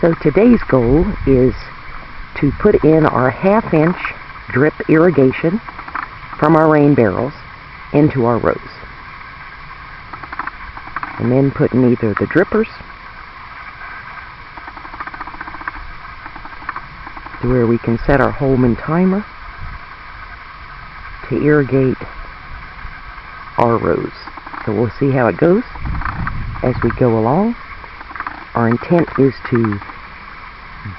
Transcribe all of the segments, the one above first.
So today's goal is to put in our 1/2-inch drip irrigation from our rain barrels into our rows. And then put in either the drippers to where we can set our Holman timer to irrigate our rows. So we'll see how it goes as we go along. Our intent is to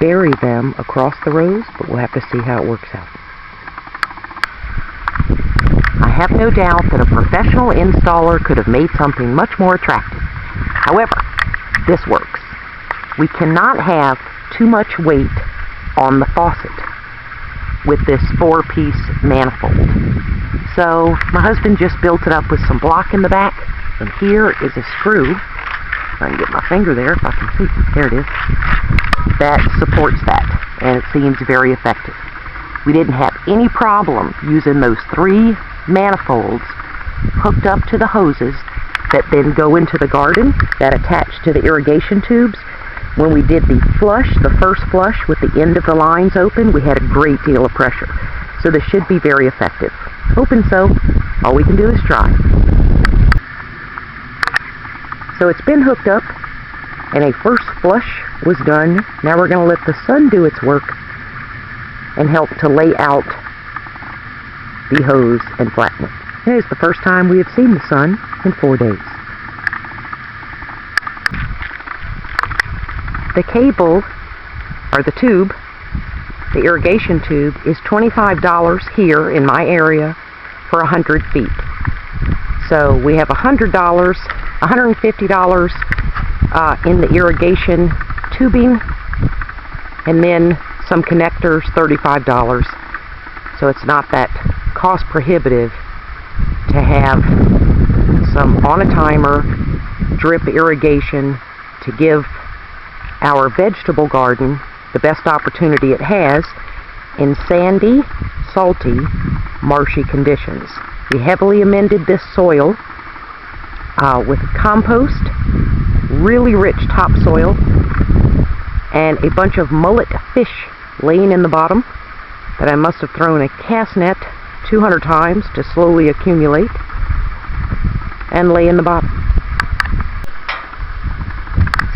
bury them across the rows, but we'll have to see how it works out. I have no doubt that a professional installer could have made something much more attractive. However, this works. We cannot have too much weight on the faucet with this 4-piece manifold. So my husband just built it up with some block in the back, and here is a screw. I can get my finger there if I can see. There it is. That supports that, and it seems very effective. We didn't have any problem using those 3 manifolds hooked up to the hoses that then go into the garden that attach to the irrigation tubes. When we did the flush, the first flush with the end of the lines open, we had a great deal of pressure. So this should be very effective. Hoping so. All we can do is try. So it's been hooked up, and a first flush was done. Now we're going to let the sun do its work and help to lay out the hose and flatten it. It is the first time we have seen the sun in 4 days. The cable, or the tube, the irrigation tube, is $25 here in my area for 100 feet. So we have $100, $150 in the irrigation tubing, and then some connectors, $35. So it's not that cost prohibitive to have some on a timer drip irrigation to give our vegetable garden the best opportunity it has in sandy, salty, marshy conditions. We heavily amended this soil with compost, really rich topsoil, and a bunch of mullet fish laying in the bottom that I must have thrown a cast net 200 times to slowly accumulate and lay in the bottom.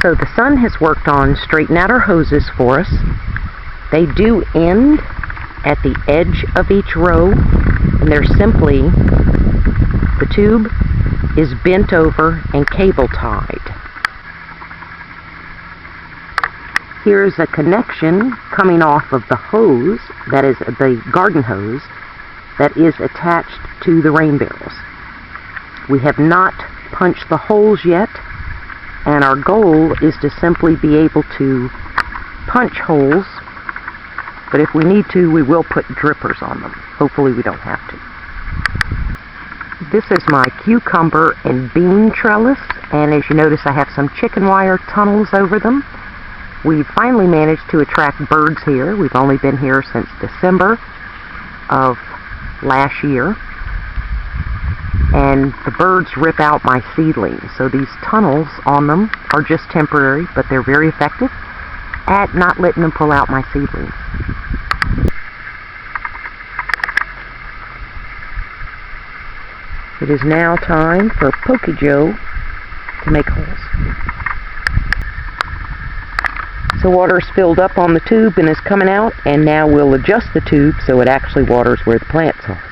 So the sun has worked on straightening out our hoses for us. They do end at the edge of each row, and they're simply, the tube is bent over and cable tied. Here's a connection coming off of the hose, that is the garden hose, that is attached to the rain barrels. We have not punched the holes yet, and our goal is to simply be able to punch holes, but if we need to, we will put drippers on them. Hopefully we don't have to. This is my cucumber and bean trellis, and as you notice I have some chicken wire tunnels over them. We finally managed to attract birds here. We've only been here since December of last year, and the birds rip out my seedlings. So these tunnels on them are just temporary, but they're very effective at not letting them pull out my seedlings. It is now time for Pokey Joe to make holes. So water is filled up on the tube and is coming out, and now we'll adjust the tube so it actually waters where the plants are.